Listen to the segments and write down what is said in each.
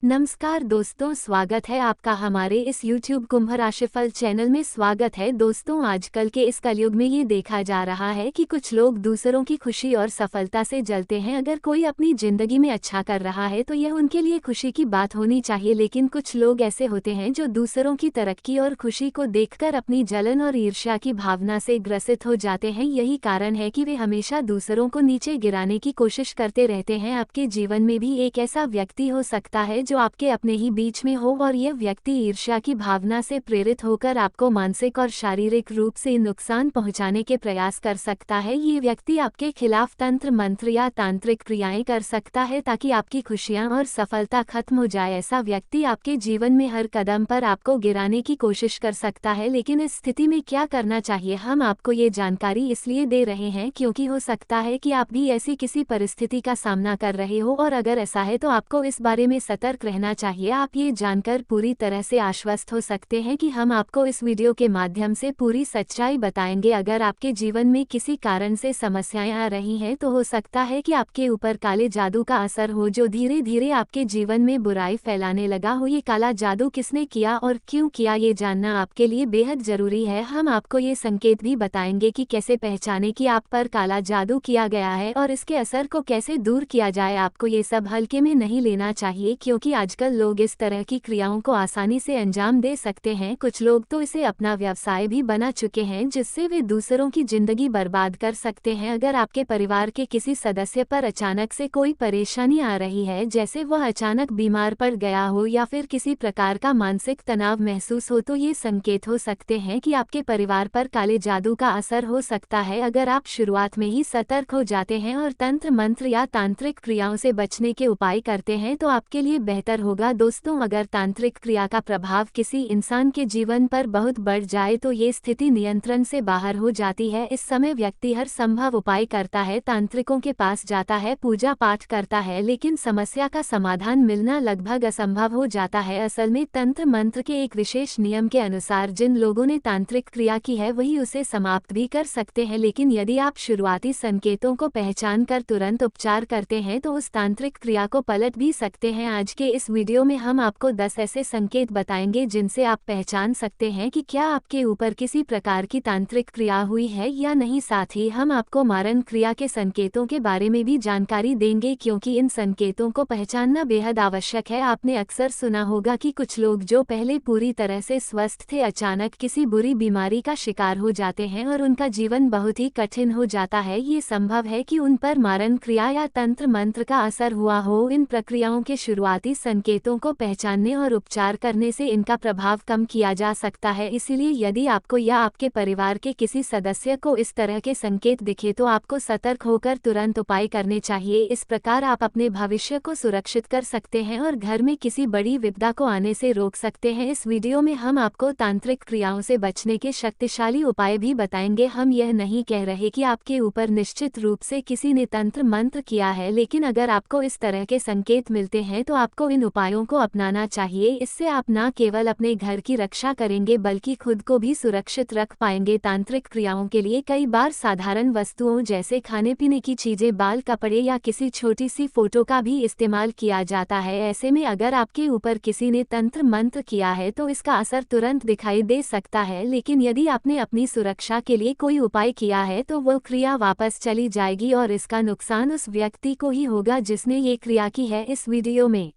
नमस्कार दोस्तों, स्वागत है आपका हमारे इस YouTube कुंभ राशिफल चैनल में। स्वागत है दोस्तों। आजकल के इस कलयुग में ये देखा जा रहा है कि कुछ लोग दूसरों की खुशी और सफलता से जलते हैं। अगर कोई अपनी जिंदगी में अच्छा कर रहा है तो यह उनके लिए खुशी की बात होनी चाहिए, लेकिन कुछ लोग ऐसे होते हैं जो दूसरों की तरक्की और खुशी को देखकर अपनी जलन और ईर्ष्या की भावना से ग्रसित हो जाते हैं। यही कारण है कि वे हमेशा दूसरों को नीचे गिराने की कोशिश करते रहते हैं। आपके जीवन में भी एक ऐसा व्यक्ति हो सकता है जो आपके अपने ही बीच में हो, और यह व्यक्ति ईर्ष्या की भावना से प्रेरित होकर आपको मानसिक और शारीरिक रूप से नुकसान पहुंचाने के प्रयास कर सकता है। ये व्यक्ति आपके खिलाफ तंत्र मंत्र या तांत्रिक क्रियाएं कर सकता है ताकि आपकी खुशियां और सफलता खत्म हो जाए। ऐसा व्यक्ति आपके जीवन में हर कदम पर आपको गिराने की कोशिश कर सकता है, लेकिन इस स्थिति में क्या करना चाहिए, हम आपको ये जानकारी इसलिए दे रहे हैं क्योंकि हो सकता है कि आप भी ऐसी किसी परिस्थिति का सामना कर रहे हो, और अगर ऐसा है तो आपको इस बारे में सतर्क रहना चाहिए। आप ये जानकर पूरी तरह से आश्वस्त हो सकते हैं कि हम आपको इस वीडियो के माध्यम से पूरी सच्चाई बताएंगे। अगर आपके जीवन में किसी कारण से समस्याएं आ रही हैं तो हो सकता है कि आपके ऊपर काले जादू का असर हो, जो धीरे धीरे आपके जीवन में बुराई फैलाने लगा हो। ये काला जादू किसने किया और क्यों किया, ये जानना आपके लिए बेहद जरूरी है। हम आपको ये संकेत भी बताएंगे कि कैसे पहचाने कि आप पर काला जादू किया गया है और इसके असर को कैसे दूर किया जाए। आपको ये सब हल्के में नहीं लेना चाहिए, क्योंकि आजकल लोग इस तरह की क्रियाओं को आसानी से अंजाम दे सकते हैं। कुछ लोग तो इसे अपना व्यवसाय भी बना चुके हैं, जिससे वे दूसरों की जिंदगी बर्बाद कर सकते हैं। अगर आपके परिवार के किसी सदस्य पर अचानक से कोई परेशानी आ रही है, जैसे वह अचानक बीमार पड़ गया हो या फिर किसी प्रकार का मानसिक तनाव महसूस हो, तो ये संकेत हो सकते हैं कि आपके परिवार पर काले जादू का असर हो सकता है। अगर आप शुरुआत में ही सतर्क हो जाते हैं और तंत्र मंत्र या तांत्रिक क्रियाओं से बचने के उपाय करते हैं तो आपके लिए बेहतर होगा। दोस्तों, अगर तांत्रिक क्रिया का प्रभाव किसी इंसान के जीवन पर बहुत बढ़ जाए तो ये स्थिति नियंत्रण से बाहर हो जाती है। इस समय व्यक्ति हर संभव उपाय करता है, तांत्रिकों के पास जाता है, पूजा पाठ करता है, लेकिन समस्या का समाधान मिलना लगभग असंभव हो जाता है। असल में तंत्र मंत्र के एक विशेष नियम के अनुसार जिन लोगों ने तांत्रिक क्रिया की है वही उसे समाप्त भी कर सकते हैं, लेकिन यदि आप शुरुआती संकेतों को पहचान कर तुरंत उपचार करते हैं तो उस तांत्रिक क्रिया को पलट भी सकते हैं। आज के इस वीडियो में हम आपको 10 ऐसे संकेत बताएंगे जिनसे आप पहचान सकते हैं कि क्या आपके ऊपर किसी प्रकार की तांत्रिक क्रिया हुई है या नहीं। साथ ही हम आपको मारण क्रिया के संकेतों के बारे में भी जानकारी देंगे, क्योंकि इन संकेतों को पहचानना बेहद आवश्यक है। आपने अक्सर सुना होगा कि कुछ लोग जो पहले पूरी तरह से स्वस्थ थे अचानक किसी बुरी बीमारी का शिकार हो जाते हैं और उनका जीवन बहुत ही कठिन हो जाता है। ये संभव है कि उन पर मारण क्रिया या तंत्र मंत्र का असर हुआ हो। इन प्रक्रियाओं के शुरुआती संकेतों को पहचानने और उपचार करने से इनका प्रभाव कम किया जा सकता है। इसीलिए यदि आपको या आपके परिवार के किसी सदस्य को इस तरह के संकेत दिखे तो आपको सतर्क होकर तुरंत उपाय करने चाहिए। इस प्रकार आप अपने भविष्य को सुरक्षित कर सकते हैं और घर में किसी बड़ी विपदा को आने से रोक सकते हैं। इस वीडियो में हम आपको तांत्रिक क्रियाओं से बचने के शक्तिशाली उपाय भी बताएंगे। हम यह नहीं कह रहे कि आपके ऊपर निश्चित रूप से किसी ने तंत्र मंत्र किया है, लेकिन अगर आपको इस तरह के संकेत मिलते हैं तो आपको इन उपायों को अपनाना चाहिए। इससे आप न केवल अपने घर की रक्षा करेंगे बल्कि खुद को भी सुरक्षित रख पाएंगे। तांत्रिक क्रियाओं के लिए कई बार साधारण वस्तुओं जैसे खाने पीने की चीजें, बाल, कपड़े या किसी छोटी सी फोटो का भी इस्तेमाल किया जाता है। ऐसे में अगर आपके ऊपर किसी ने तंत्र मंत्र किया है तो इसका असर तुरंत दिखाई दे सकता है, लेकिन यदि आपने अपनी सुरक्षा के लिए कोई उपाय किया है तो वो क्रिया वापस चली जाएगी और इसका नुकसान उस व्यक्ति को ही होगा जिसने ये क्रिया की है। इस वीडियो में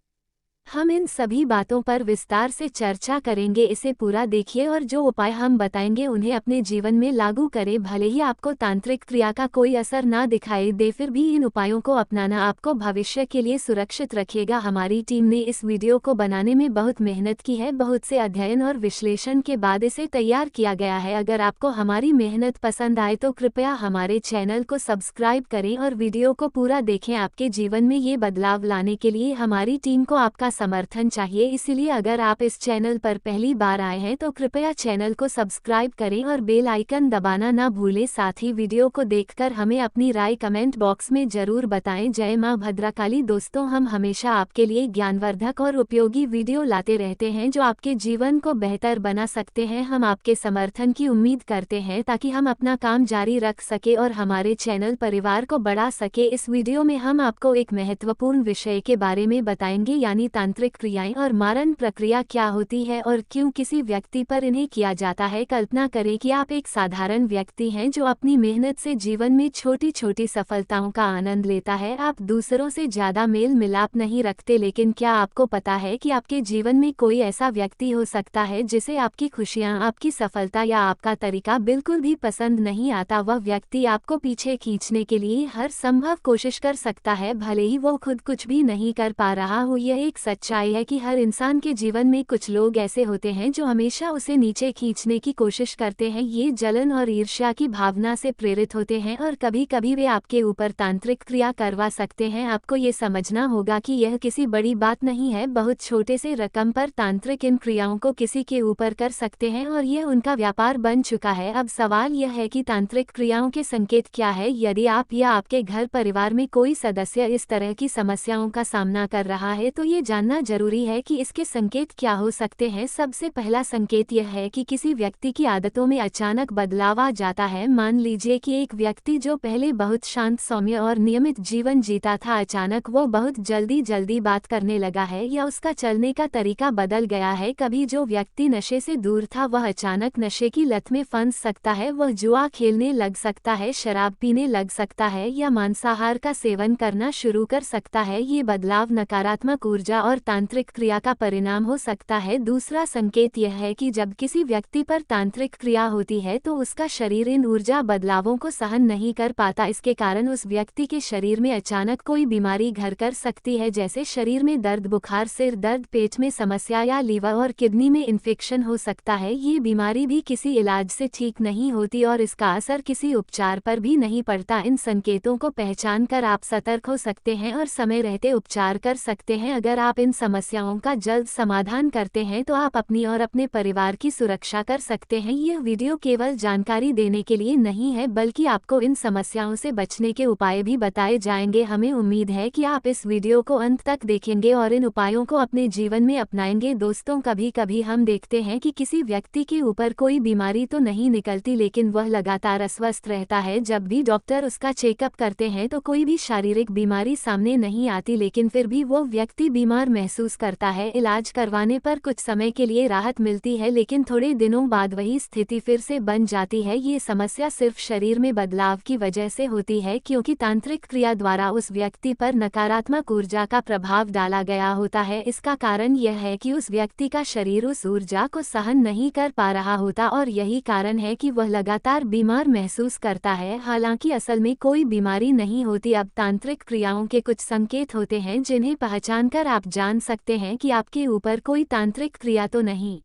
हम इन सभी बातों पर विस्तार से चर्चा करेंगे। इसे पूरा देखिए और जो उपाय हम बताएंगे उन्हें अपने जीवन में लागू करें। भले ही आपको तांत्रिक क्रिया का कोई असर ना दिखाई दे, फिर भी इन उपायों को अपनाना आपको भविष्य के लिए सुरक्षित रखेगा। हमारी टीम ने इस वीडियो को बनाने में बहुत मेहनत की है, बहुत से अध्ययन और विश्लेषण के बाद इसे तैयार किया गया है। अगर आपको हमारी मेहनत पसंद आए तो कृपया हमारे चैनल को सब्सक्राइब करें और वीडियो को पूरा देखें। आपके जीवन में ये बदलाव लाने के लिए हमारी टीम को आपका समर्थन चाहिए, इसलिए अगर आप इस चैनल पर पहली बार आए हैं तो कृपया चैनल को सब्सक्राइब करें और बेल आइकन दबाना ना भूलें। साथ ही वीडियो को देखकर हमें अपनी राय कमेंट बॉक्स में जरूर बताएं। जय मां भद्रकाली। दोस्तों, हम हमेशा आपके लिए ज्ञानवर्धक और उपयोगी वीडियो लाते रहते हैं जो आपके जीवन को बेहतर बना सकते हैं। हम आपके समर्थन की उम्मीद करते हैं ताकि हम अपना काम जारी रख सके और हमारे चैनल परिवार को बढ़ा सके। इस वीडियो में हम आपको एक महत्वपूर्ण विषय के बारे में बताएंगे, यानी तांत्रिक क्रियाएं और मारण प्रक्रिया क्या होती है और क्यों किसी व्यक्ति पर इन्हें किया जाता है। कल्पना करें कि आप एक साधारण व्यक्ति हैं जो अपनी मेहनत से जीवन में छोटी छोटी सफलताओं का आनंद लेता है। आप दूसरों से ज्यादा मेल मिलाप नहीं रखते, लेकिन क्या आपको पता है कि आपके जीवन में कोई ऐसा व्यक्ति हो सकता है जिसे आपकी खुशियां, आपकी सफलता या आपका तरीका बिल्कुल भी पसंद नहीं आता। वह व्यक्ति आपको पीछे खींचने के लिए हर संभव कोशिश कर सकता है, भले ही वो खुद कुछ भी नहीं कर पा रहा हो। यह एक सच्चाई है कि हर इंसान के जीवन में कुछ लोग ऐसे होते हैं जो हमेशा उसे नीचे खींचने की कोशिश करते हैं। ये जलन और ईर्ष्या की भावना से प्रेरित होते हैं और कभी कभी वे आपके ऊपर तांत्रिक क्रिया करवा सकते हैं। आपको ये समझना होगा कि यह किसी बड़ी बात नहीं है। बहुत छोटे से रकम पर तांत्रिक इन क्रियाओं को किसी के ऊपर कर सकते हैं और यह उनका व्यापार बन चुका है। अब सवाल यह है कि तांत्रिक क्रियाओं के संकेत क्या है। यदि आप या आपके घर परिवार में कोई सदस्य इस तरह की समस्याओं का सामना कर रहा है तो ये जानना जरूरी है कि इसके संकेत क्या हो सकते हैं। सबसे पहला संकेत यह है कि किसी व्यक्ति की आदतों में अचानक बदलाव आ जाता है। मान लीजिए कि एक व्यक्ति जो पहले बहुत शांत, सौम्य और नियमित जीवन जीता था, अचानक वो बहुत जल्दी बात करने लगा है या उसका चलने का तरीका बदल गया है। कभी जो व्यक्ति नशे से दूर था वह अचानक नशे की लत में फंस सकता है। वह जुआ खेलने लग सकता है, शराब पीने लग सकता है या मांसाहार का सेवन करना शुरू कर सकता है। ये बदलाव नकारात्मक ऊर्जा और तांत्रिक क्रिया का परिणाम हो सकता है। दूसरा संकेत यह है कि जब किसी व्यक्ति पर तांत्रिक क्रिया होती है तो उसका शरीर इन ऊर्जा बदलावों को सहन नहीं कर पाता। इसके कारण उस व्यक्ति के शरीर में अचानक कोई बीमारी घर कर सकती है, जैसे शरीर में दर्द, बुखार, सिर दर्द, पेट में समस्या या लीवर और किडनी में इन्फेक्शन हो सकता है। ये बीमारी भी किसी इलाज से ठीक नहीं होती और इसका असर किसी उपचार पर भी नहीं पड़ता। इन संकेतों को पहचान कर आप सतर्क हो सकते हैं और समय रहते उपचार कर सकते हैं। अगर आप इन समस्याओं का जल्द समाधान करते हैं तो आप अपनी और अपने परिवार की सुरक्षा कर सकते हैं। यह वीडियो केवल जानकारी देने के लिए नहीं है, बल्कि आपको इन समस्याओं से बचने के उपाय भी बताए जाएंगे। हमें उम्मीद है कि आप इस वीडियो को अंत तक देखेंगे और इन उपायों को अपने जीवन में अपनाएंगे। दोस्तों, कभी कभी हम देखते हैं कि किसी व्यक्ति के ऊपर कोई बीमारी तो नहीं निकलती, लेकिन वह लगातार अस्वस्थ रहता है। जब भी डॉक्टर उसका चेकअप करते हैं तो कोई भी शारीरिक बीमारी सामने नहीं आती, लेकिन फिर भी वो व्यक्ति बीमार महसूस करता है। इलाज करवाने पर कुछ समय के लिए राहत मिलती है, लेकिन थोड़े दिनों बाद वही स्थिति फिर से बन जाती है। ये समस्या सिर्फ शरीर में बदलाव की वजह से होती है, क्योंकि तांत्रिक क्रिया द्वारा उस व्यक्ति पर नकारात्मक ऊर्जा का प्रभाव डाला गया होता है। इसका कारण यह है कि उस व्यक्ति का शरीर उस ऊर्जा को सहन नहीं कर पा रहा होता और यही कारण है कि वह लगातार बीमार महसूस करता है। हालांकि असल में कोई बीमारी नहीं होती। अब तांत्रिक क्रियाओं के कुछ संकेत होते हैं जिन्हें पहचानकर आप जान सकते हैं कि आपके ऊपर कोई तांत्रिक क्रिया तो नहीं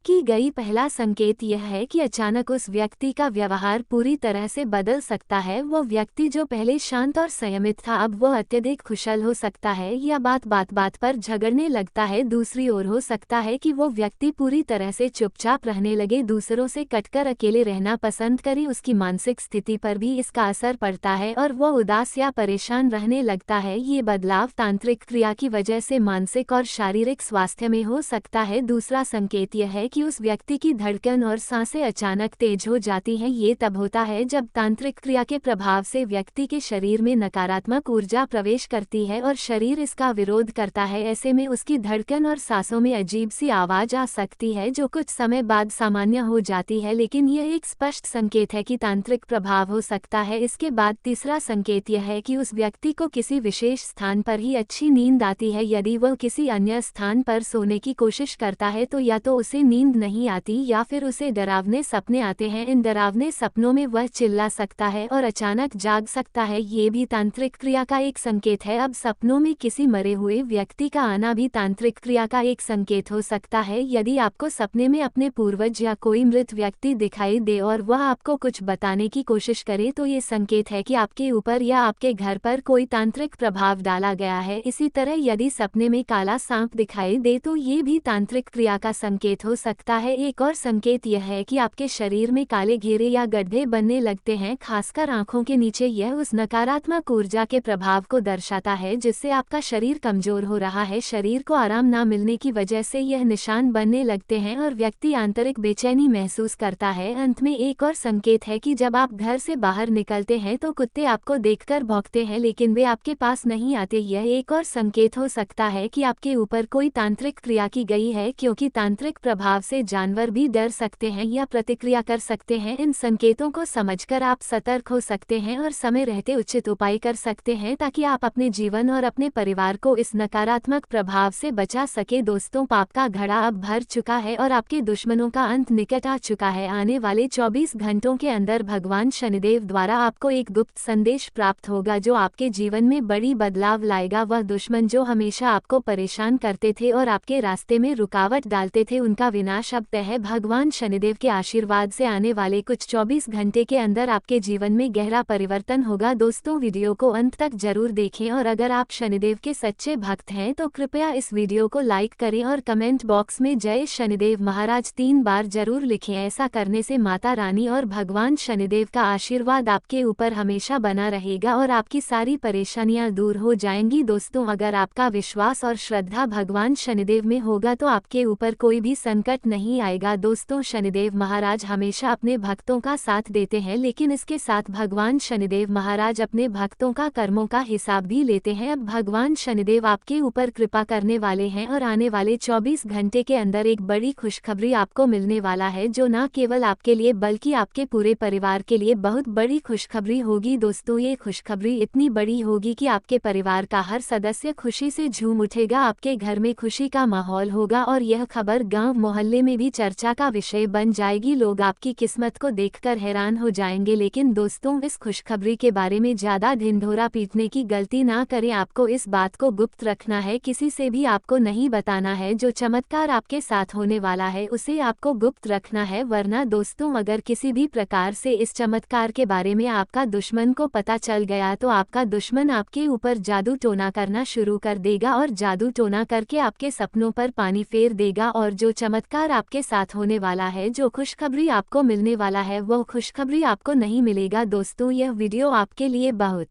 की गई। पहला संकेत यह है कि अचानक उस व्यक्ति का व्यवहार पूरी तरह से बदल सकता है। वो व्यक्ति जो पहले शांत और संयमित था, अब वो अत्यधिक खुशहाल हो सकता है या बात पर झगड़ने लगता है। दूसरी ओर हो सकता है कि वो व्यक्ति पूरी तरह से चुपचाप रहने लगे, दूसरों से कटकर अकेले रहना पसंद करे। उसकी मानसिक स्थिति पर भी इसका असर पड़ता है और वो उदास या परेशान रहने लगता है। ये बदलाव तांत्रिक क्रिया की वजह से मानसिक और शारीरिक स्वास्थ्य में हो सकता है। दूसरा संकेत यह है कि उस व्यक्ति की धड़कन और सांसें अचानक तेज हो जाती हैं। ये तब होता है जब तांत्रिक क्रिया के प्रभाव से व्यक्ति के शरीर में नकारात्मक ऊर्जा प्रवेश करती है और शरीर इसका विरोध करता है। ऐसे में उसकी धड़कन और सांसों में अजीब सी आवाज आ सकती है जो कुछ समय बाद सामान्य हो जाती है, लेकिन यह एक स्पष्ट संकेत है कि तांत्रिक प्रभाव हो सकता है। इसके बाद तीसरा संकेत यह है कि उस व्यक्ति को किसी विशेष स्थान पर ही अच्छी नींद आती है। यदि वह किसी अन्य स्थान पर सोने की कोशिश करता है तो या तो उसे नींद नहीं आती या फिर उसे डरावने सपने आते हैं। इन डरावने सपनों में वह चिल्ला सकता है और अचानक जाग सकता है। ये भी तांत्रिक क्रिया का एक संकेत है। अब सपनों में किसी मरे हुए व्यक्ति का आना भी तांत्रिक क्रिया का एक संकेत हो सकता है। यदि आपको सपने में अपने पूर्वज या कोई मृत व्यक्ति दिखाई दे और वह आपको कुछ बताने की कोशिश करे तो ये संकेत है कि आपके ऊपर या आपके घर पर कोई तांत्रिक प्रभाव डाला गया है। इसी तरह यदि सपने में काला सांप दिखाई दे तो ये भी तांत्रिक क्रिया का संकेत हो सकता सकता है। एक और संकेत यह है कि आपके शरीर में काले घेरे या गड्ढे बनने लगते हैं, खासकर आंखों के नीचे। यह उस नकारात्मक ऊर्जा के प्रभाव को दर्शाता है जिससे आपका शरीर कमजोर हो रहा है। शरीर को आराम न मिलने की वजह से यह निशान बनने लगते हैं और व्यक्ति आंतरिक बेचैनी महसूस करता है। अंत में एक और संकेत है कि जब आप घर से बाहर निकलते हैं तो कुत्ते आपको देखकर भौंकते हैं, लेकिन वे आपके पास नहीं आते। यह एक और संकेत हो सकता है कि आपके ऊपर कोई तांत्रिक क्रिया की गई है, क्योंकि तांत्रिक प्रभाव से जानवर भी डर सकते हैं या प्रतिक्रिया कर सकते हैं। इन संकेतों को समझकर आप सतर्क हो सकते हैं और समय रहते उचित उपाय कर सकते हैं ताकि आप अपने जीवन और अपने परिवार को इस नकारात्मक प्रभाव से बचा सके। दोस्तों, पाप का घड़ा अब भर चुका है और आपके दुश्मनों का अंत निकट आ चुका है। आने वाले 24 घंटों के अंदर भगवान शनिदेव द्वारा आपको एक गुप्त संदेश प्राप्त होगा जो आपके जीवन में बड़ी बदलाव लाएगा। वह दुश्मन जो हमेशा आपको परेशान करते थे और आपके रास्ते में रुकावट डालते थे, उनका विनाश अब तय है। भगवान शनिदेव के आशीर्वाद से आने वाले कुछ 24 घंटे के अंदर आपके जीवन में गहरा परिवर्तन होगा। दोस्तों, वीडियो को अंत तक जरूर देखें और अगर आप शनिदेव के सच्चे भक्त हैं तो कृपया इस वीडियो को लाइक करें और कमेंट बॉक्स में जय शनिदेव महाराज 3 बार जरूर लिखें। ऐसा करने से माता रानी और भगवान शनिदेव का आशीर्वाद आपके ऊपर हमेशा बना रहेगा और आपकी सारी परेशानियां दूर हो जाएंगी। दोस्तों, अगर आपका विश्वास और श्रद्धा भगवान शनिदेव में होगा तो आपके ऊपर कोई भी संकट नहीं आएगा। दोस्तों, शनिदेव महाराज हमेशा अपने भक्तों का साथ देते हैं, लेकिन इसके साथ भगवान शनिदेव महाराज अपने भक्तों का कर्मों का हिसाब भी लेते हैं। अब भगवान शनिदेव आपके ऊपर कृपा करने वाले हैं और आने वाले 24 घंटे के अंदर एक बड़ी खुशखबरी आपको मिलने वाला है जो न केवल आपके लिए बल्कि आपके पूरे परिवार के लिए बहुत बड़ी खुशखबरी होगी। दोस्तों, ये खुशखबरी इतनी बड़ी होगी कि आपके परिवार का हर सदस्य खुशी से झूम उठेगा। आपके घर में खुशी का माहौल होगा और यह खबर गांव मोहल्ले में भी चर्चा का विषय बन जाएगी। लोग आपकी किस्मत को देखकर हैरान हो जाएंगे। लेकिन दोस्तों, इस खुशखबरी के बारे में ज्यादा ढिंढोरा पीटने की गलती ना करें। आपको इस बात को गुप्त रखना है, किसी से भी आपको नहीं बताना है। जो चमत्कार आपके साथ होने वाला है उसे आपको गुप्त रखना है, वरना दोस्तों अगर किसी भी प्रकार से इस चमत्कार के बारे में आपका दुश्मन को पता चल गया तो आपका दुश्मन आपके ऊपर जादू टोना करना शुरू कर देगा और जादू टोना करके आपके सपनों पर पानी फेर देगा। और जो चमत्कार आपके साथ होने वाला है, जो खुशखबरी आपको मिलने वाला है, वो खुशखबरी आपको नहीं मिलेगा। दोस्तों, यह वीडियो आपके लिए बहुत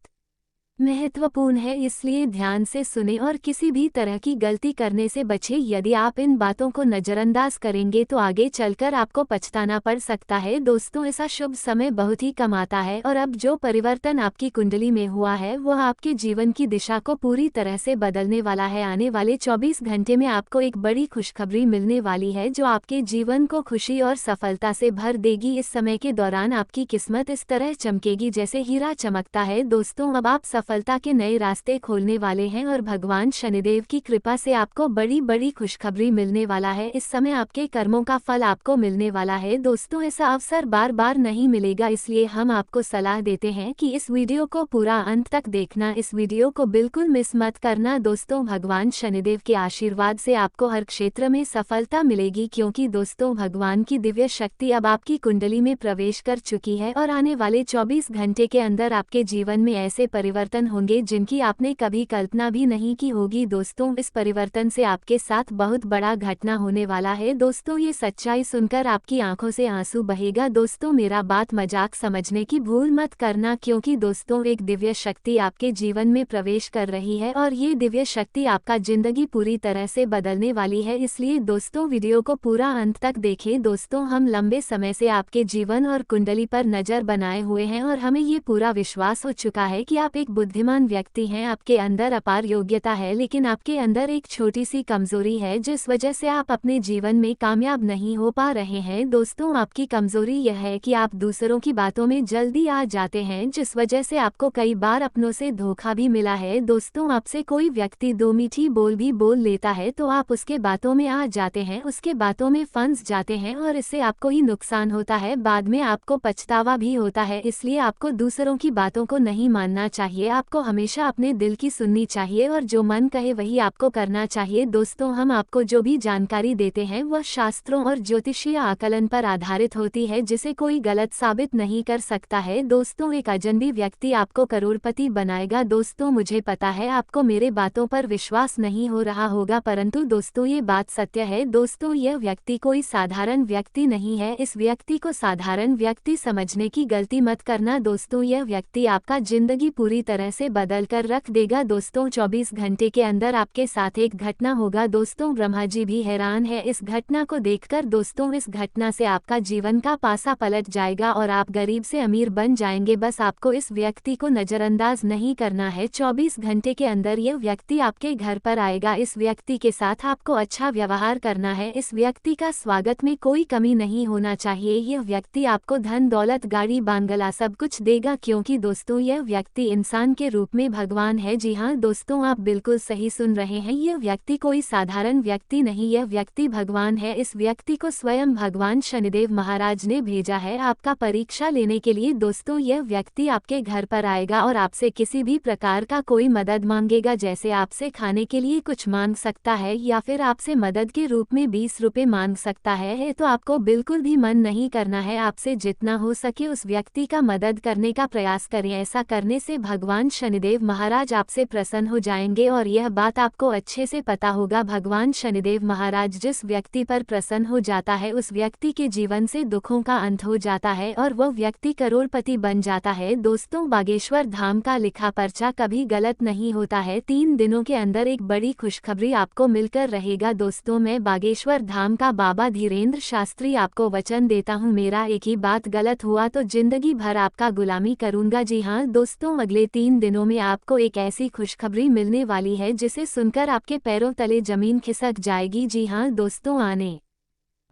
महत्वपूर्ण है, इसलिए ध्यान से सुने और किसी भी तरह की गलती करने से बचें। यदि आप इन बातों को नज़रअंदाज करेंगे तो आगे चलकर आपको पछताना पड़ सकता है। दोस्तों, ऐसा शुभ समय बहुत ही कम आता है और अब जो परिवर्तन आपकी कुंडली में हुआ है वह आपके जीवन की दिशा को पूरी तरह से बदलने वाला है। आने वाले 24 घंटे में आपको एक बड़ी खुशखबरी मिलने वाली है जो आपके जीवन को खुशी और सफलता से भर देगी। इस समय के दौरान आपकी किस्मत इस तरह चमकेगी जैसे हीरा चमकता है। दोस्तों, अब आप सफलता के नए रास्ते खोलने वाले हैं और भगवान शनिदेव की कृपा से आपको बड़ी बड़ी खुशखबरी मिलने वाला है। इस समय आपके कर्मों का फल आपको मिलने वाला है। दोस्तों, ऐसा अवसर बार बार नहीं मिलेगा, इसलिए हम आपको सलाह देते हैं कि इस वीडियो को पूरा अंत तक देखना। इस वीडियो को बिल्कुल मिस मत करना। दोस्तों, भगवान शनिदेव के आशीर्वाद से आपको हर क्षेत्र में सफलता मिलेगी, क्योंकि दोस्तों भगवान की दिव्य शक्ति अब आपकी कुंडली में प्रवेश कर चुकी है और आने वाले 24 घंटे के अंदर आपके जीवन में ऐसे परिवर्तन होंगे जिनकी आपने कभी कल्पना भी नहीं की होगी। दोस्तों, इस परिवर्तन से आपके साथ बहुत बड़ा घटना होने वाला है। दोस्तों, ये सच्चाई सुनकर आपकी आंखों से आंसू बहेगा। दोस्तों, मेरा बात मजाक समझने की भूल मत करना, क्योंकि दोस्तों एक दिव्य शक्ति आपके जीवन में प्रवेश कर रही है और ये दिव्य शक्ति आपका जिंदगी पूरी तरह से बदलने वाली है। इसलिए दोस्तों, वीडियो को पूरा अंत तक देखें। दोस्तों, हम लंबे समय से आपके जीवन और कुंडली पर नजर बनाए हुए हैं और हमें ये पूरा विश्वास हो चुका है कि आप एक बुद्धिमान व्यक्ति हैं। आपके अंदर अपार योग्यता है, लेकिन आपके अंदर एक छोटी सी कमजोरी है जिस वजह से आप अपने जीवन में कामयाब नहीं हो पा रहे हैं। दोस्तों, आपकी कमजोरी यह है कि आप दूसरों की बातों में जल्दी आ जाते हैं, जिस वजह से आपको कई बार अपनों से धोखा भी मिला है। दोस्तों, आपसे कोई व्यक्ति दो मीठी बोल भी बोल लेता है तो आप उसके बातों में आ जाते हैं, उसके बातों में फंस जाते हैं और इससे आपको ही नुकसान होता है। बाद में आपको पछतावा भी होता है, इसलिए आपको दूसरों की बातों को नहीं मानना चाहिए। आपको हमेशा अपने दिल की सुननी चाहिए और जो मन कहे वही आपको करना चाहिए। दोस्तों, हम आपको जो भी जानकारी देते हैं वह शास्त्रों और ज्योतिषीय आकलन पर आधारित होती है, जिसे कोई गलत साबित नहीं कर सकता है। दोस्तों, एक अजनबी व्यक्ति आपको करोड़पति बनाएगा। दोस्तों, मुझे पता है आपको मेरे बातों पर विश्वास नहीं हो रहा होगा, परंतु दोस्तों ये बात सत्य है। दोस्तों, यह व्यक्ति कोई साधारण व्यक्ति नहीं है। इस व्यक्ति को साधारण व्यक्ति समझने की गलती मत करना। दोस्तों, यह व्यक्ति आपका जिंदगी पूरी तरह से बदल कर रख देगा। दोस्तों, 24 घंटे के अंदर आपके साथ एक घटना होगा। दोस्तों, ब्रह्मा जी भी हैरान है इस घटना को देखकर। दोस्तों, इस घटना से आपका जीवन का पासा पलट जाएगा और आप गरीब से अमीर बन जाएंगे। बस आपको इस व्यक्ति को नजरअंदाज नहीं करना है। 24 घंटे के अंदर यह व्यक्ति आपके घर पर आएगा। इस व्यक्ति के साथ आपको अच्छा व्यवहार करना है। इस व्यक्ति का स्वागत में कोई कमी नहीं होना चाहिए। यह व्यक्ति आपको धन दौलत गाड़ी बांगला सब कुछ देगा, क्योंकि दोस्तों यह व्यक्ति इंसान के रूप में भगवान है। जी हाँ दोस्तों, आप बिल्कुल सही सुन रहे हैं। यह व्यक्ति कोई साधारण व्यक्ति नहीं, यह व्यक्ति भगवान है। इस व्यक्ति को स्वयं भगवान शनिदेव महाराज ने भेजा है आपका परीक्षा लेने के लिए। दोस्तों, यह व्यक्ति आपके घर पर आएगा और आपसे किसी भी प्रकार का कोई मदद मांगेगा, जैसे आपसे खाने के लिए कुछ मांग सकता है या फिर आपसे मदद के रूप में 20 रुपए मांग सकता है। तो आपको बिल्कुल भी मन नहीं करना है। आपसे जितना हो सके उस व्यक्ति का मदद करने का प्रयास करें। ऐसा करने से भगवान शनिदेव महाराज आपसे प्रसन्न हो जाएंगे और यह बात आपको अच्छे से पता होगा। भगवान शनिदेव महाराज जिस व्यक्ति पर प्रसन्न हो जाता है उस व्यक्ति के जीवन से दुखों का अंत हो जाता है और वह व्यक्ति करोड़पति बन जाता है। दोस्तों, बागेश्वर धाम का लिखा पर्चा कभी गलत नहीं होता है। 3 दिनों के अंदर एक बड़ी खुशखबरी आपको मिलकर रहेगा। दोस्तों, मैं बागेश्वर धाम का बाबा धीरेन्द्र शास्त्री आपको वचन देता हूँ, मेरा एक ही बात गलत हुआ तो जिंदगी भर आपका गुलामी करूंगा। जी हाँ दोस्तों, अगले 3 दिनों में आपको एक ऐसी खुशखबरी मिलने वाली है जिसे सुनकर आपके पैरों तले जमीन खिसक जाएगी। जी हाँ दोस्तों, आने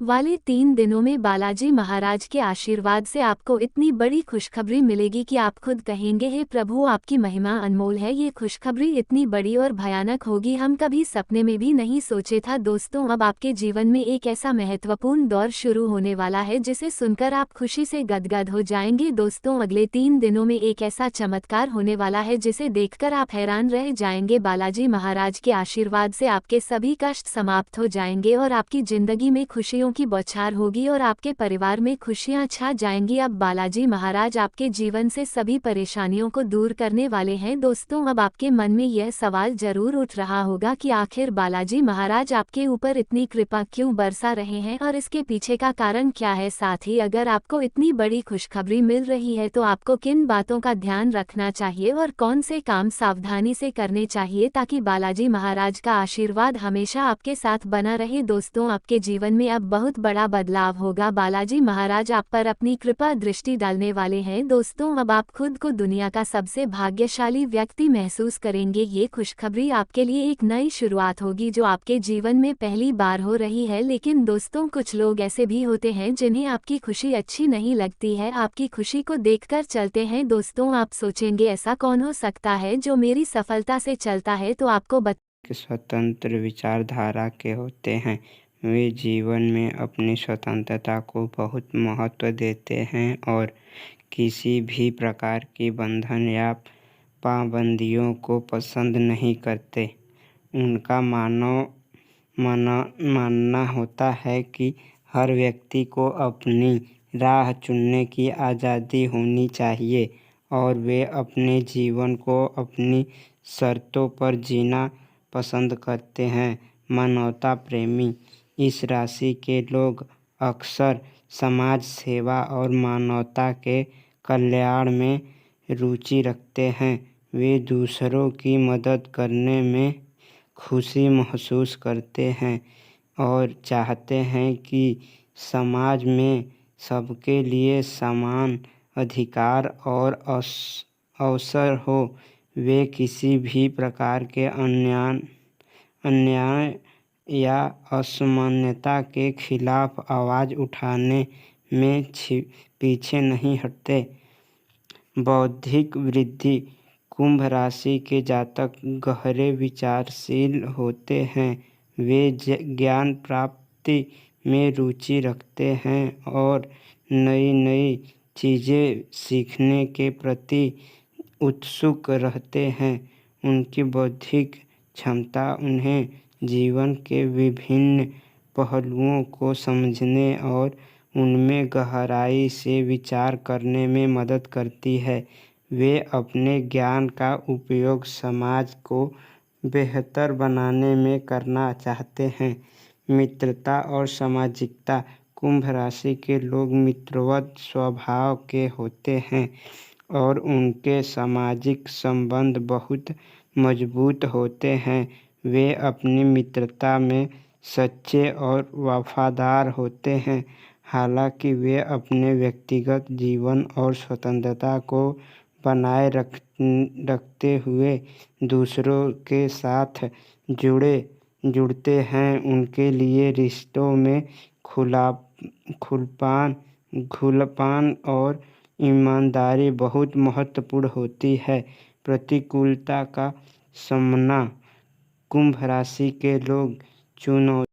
वाले 3 दिनों में बालाजी महाराज के आशीर्वाद से आपको इतनी बड़ी खुशखबरी मिलेगी कि आप खुद कहेंगे, हे प्रभु आपकी महिमा अनमोल है। ये खुशखबरी इतनी बड़ी और भयानक होगी, हम कभी सपने में भी नहीं सोचे था। दोस्तों, अब आपके जीवन में एक ऐसा महत्वपूर्ण दौर शुरू होने वाला है जिसे सुनकर आप खुशी से गदगद हो जाएंगे। दोस्तों, अगले 3 दिनों में एक ऐसा चमत्कार होने वाला है जिसे देखकर आप हैरान रह जाएंगे। बालाजी महाराज के आशीर्वाद से आपके सभी कष्ट समाप्त हो जाएंगे और आपकी जिंदगी में खुशियों की बौछार होगी और आपके परिवार में खुशियां छा जाएंगी। अब बालाजी महाराज आपके जीवन से सभी परेशानियों को दूर करने वाले हैं। दोस्तों, अब आपके मन में यह सवाल जरूर उठ रहा होगा कि आखिर बालाजी महाराज आपके ऊपर इतनी कृपा क्यों बरसा रहे हैं और इसके पीछे का कारण क्या है। साथ ही अगर आपको इतनी बड़ी खुशखबरी मिल रही है तो आपको किन बातों का ध्यान रखना चाहिए और कौन से काम सावधानी से करने चाहिए ताकि बालाजी महाराज का आशीर्वाद हमेशा आपके साथ बना रहे। दोस्तों, आपके जीवन में अब बहुत बड़ा बदलाव होगा। बालाजी महाराज आप पर अपनी कृपा दृष्टि डालने वाले हैं। दोस्तों, अब आप खुद को दुनिया का सबसे भाग्यशाली व्यक्ति महसूस करेंगे। ये खुशखबरी आपके लिए एक नई शुरुआत होगी जो आपके जीवन में पहली बार हो रही है। लेकिन दोस्तों, कुछ लोग ऐसे भी होते हैं जिन्हें आपकी खुशी अच्छी नहीं लगती है, आपकी खुशी को देखकर चलते हैं। दोस्तों, आप सोचेंगे ऐसा कौन हो सकता है जो मेरी सफलता से चलता है, तो आपको स्वतंत्र विचारधारा के होते हैं। वे जीवन में अपनी स्वतंत्रता को बहुत महत्व देते हैं और किसी भी प्रकार की बंधन या पाबंदियों को पसंद नहीं करते। उनका मानना होता है कि हर व्यक्ति को अपनी राह चुनने की आज़ादी होनी चाहिए और वे अपने जीवन को अपनी शर्तों पर जीना पसंद करते हैं। मानवता प्रेमी इस राशि के लोग अक्सर समाज सेवा और मानवता के कल्याण में रुचि रखते हैं। वे दूसरों की मदद करने में खुशी महसूस करते हैं और चाहते हैं कि समाज में सबके लिए समान अधिकार और अवसर हो। वे किसी भी प्रकार के अन्याय या असमानता के खिलाफ आवाज़ उठाने में पीछे नहीं हटते। बौद्धिक वृद्धि कुंभ राशि के जातक गहरे विचारशील होते हैं। वे ज्ञान प्राप्ति में रुचि रखते हैं और नई नई चीज़ें सीखने के प्रति उत्सुक रहते हैं। उनकी बौद्धिक क्षमता उन्हें जीवन के विभिन्न पहलुओं को समझने और उनमें गहराई से विचार करने में मदद करती है। वे अपने ज्ञान का उपयोग समाज को बेहतर बनाने में करना चाहते हैं। मित्रता और सामाजिकता। कुंभ राशि के लोग मित्रवत स्वभाव के होते हैं और उनके सामाजिक संबंध बहुत मजबूत होते हैं। वे अपनी मित्रता में सच्चे और वफादार होते हैं। हालांकि वे अपने व्यक्तिगत जीवन और स्वतंत्रता को बनाए रखते हुए दूसरों के साथ जुड़ते हैं। उनके लिए रिश्तों में खुलापन और ईमानदारी बहुत महत्वपूर्ण होती है। प्रतिकूलता का सामना। कुंभ राशि के लोग चुनौती